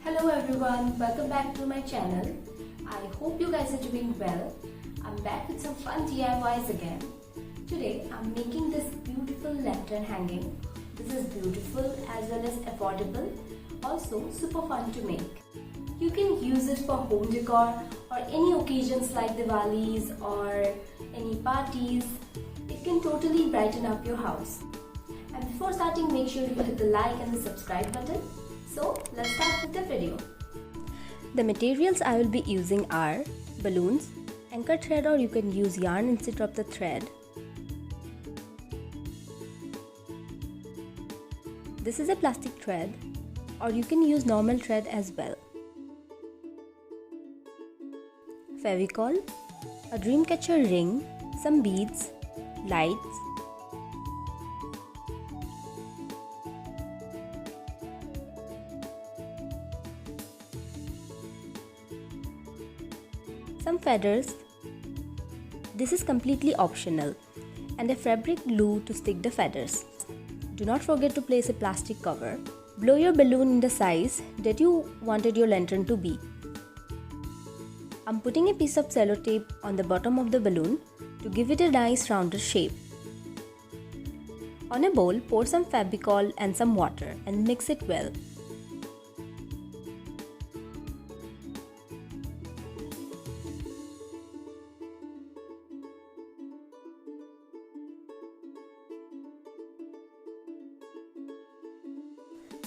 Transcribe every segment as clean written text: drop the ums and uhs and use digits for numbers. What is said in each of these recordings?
Hello everyone, welcome back to my channel. I hope you guys are doing well. I'm back with some fun DIYs again. Today I'm making this beautiful lantern hanging. This is beautiful as well as affordable, also super fun to make. You can use it for home decor or any occasions like Diwali's or any parties. It can totally brighten up your house. And before starting, make sure you hit the like and the subscribe button. So let's start with the video. The materials I will be using are balloons, anchor thread, or you can use yarn instead of the thread. This is a plastic thread, or you can use normal thread as well. Favicall, a Dreamcatcher ring, some beads, lights, some feathers. This is completely optional, and a fabric glue to stick the feathers. Do not forget to place a plastic cover. Blow your balloon in the size that you wanted your lantern to be. I'm putting a piece of cello tape on the bottom of the balloon to give it a nice rounded shape. On a bowl, pour some Favicol and some water and mix it well.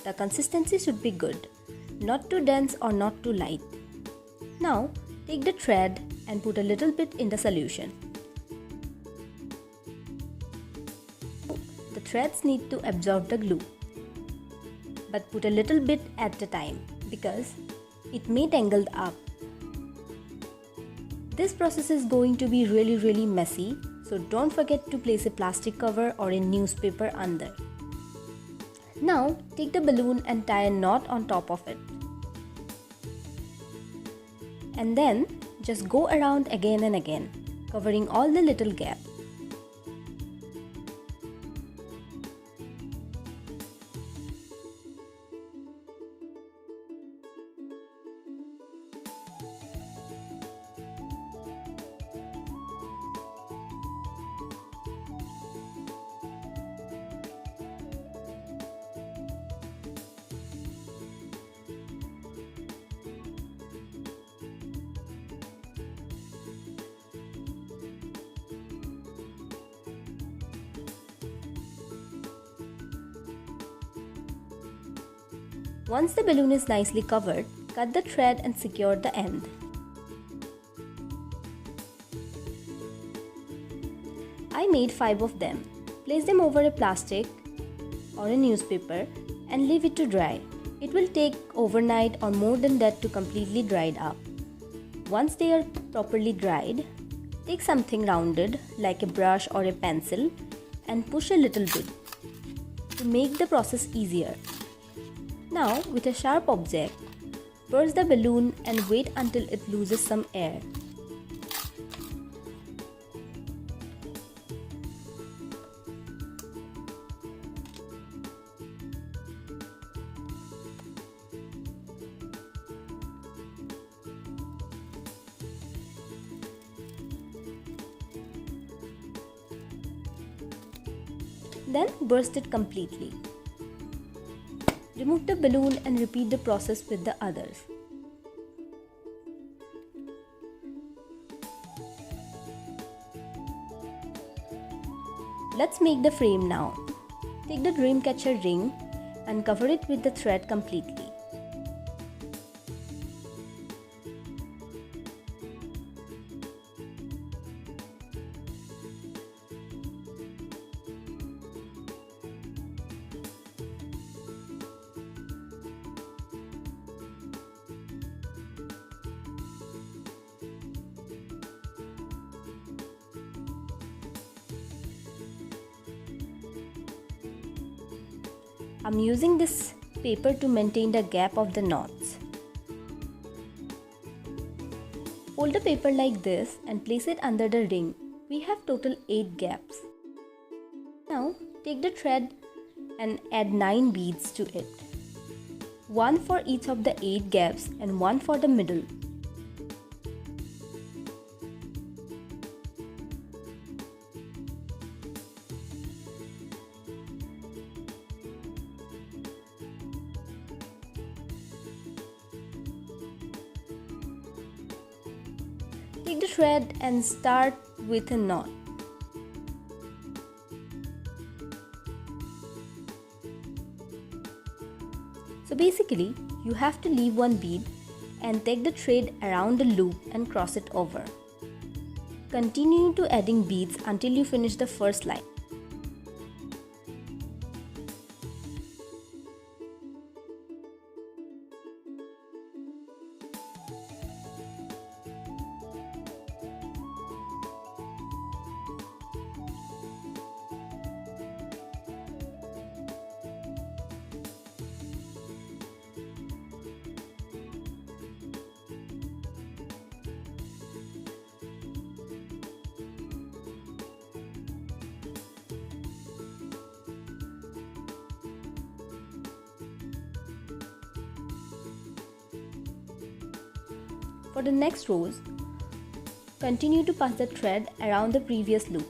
The consistency should be good, not too dense or not too light. Now, take the thread and put a little bit in the solution. The threads need to absorb the glue, but put a little bit at a time because it may tangle up. This process is going to be really messy, so don't forget to place a plastic cover or a newspaper under. Now, take the balloon and tie a knot on top of it. And then, just go around again and again, covering all the little gaps. Once the balloon is nicely covered, cut the thread and secure the end. I made 5 of them. Place them over a plastic or a newspaper and leave it to dry. It will take overnight or more than that to completely dried up. Once they are properly dried, take something rounded like a brush or a pencil and push a little bit to make the process easier. Now, with a sharp object, burst the balloon and wait until it loses some air. Then burst it completely. Remove the balloon and repeat the process with the others. Let's make the frame now. Take the Dreamcatcher ring and cover it with the thread completely. I'm using this paper to maintain the gap of the knots. Fold the paper like this and place it under the ring. We have total 8 gaps. Now take the thread and add 9 beads to it. one for each of the 8 gaps and one for the middle. Take the thread and start with a knot. So basically, you have to leave one bead and take the thread around the loop and cross it over. Continue to adding beads until you finish the first line. For the next rows, continue to pass the thread around the previous loop.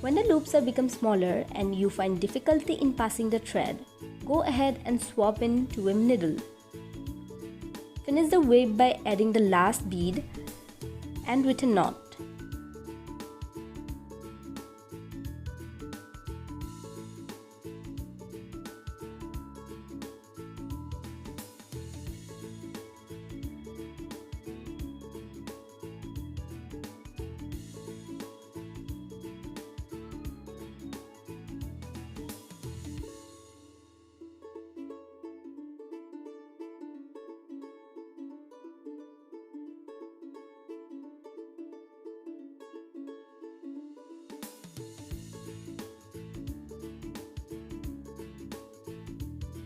When the loops have become smaller and you find difficulty in passing the thread, go ahead and swap in to a needle. Finish the wave by adding the last bead and with a knot.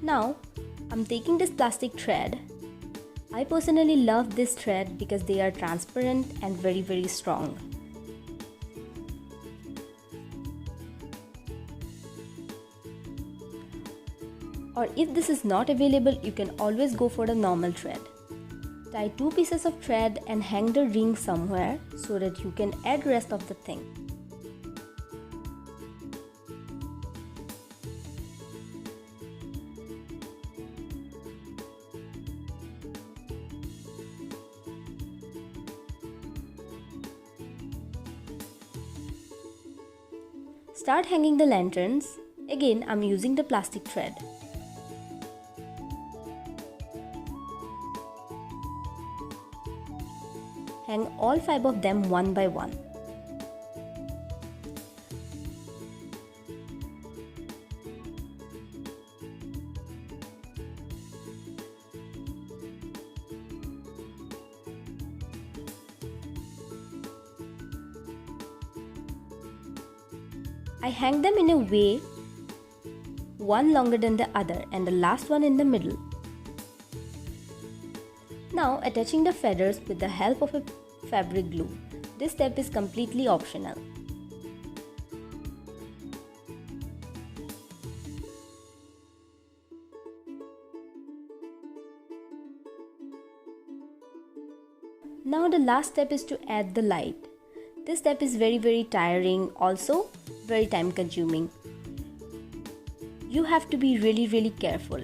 Now, I'm taking this plastic thread. I personally love this thread because they are transparent and very strong. Or if this is not available, you can always go for the normal thread. Tie 2 pieces of thread and hang the ring somewhere so that you can add rest of the thing. Start hanging the lanterns. Again, I'm using the plastic thread. Hang all 5 of them one by one. I hang them in a way, one longer than the other and the last one in the middle. Now attaching the feathers with the help of a fabric glue. This step is completely optional. the last step is to add the light. This step is very tiring, also very time consuming. You have to be really careful.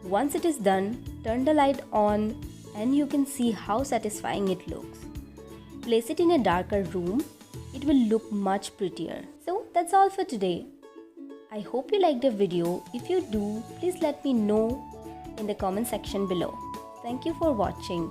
Once it is done, turn the light on and you can see how satisfying it looks. Place it in a darker room, it will look much prettier. So that's all for today. I hope you liked the video. If you do, please let me know in the comment section below. Thank you for watching.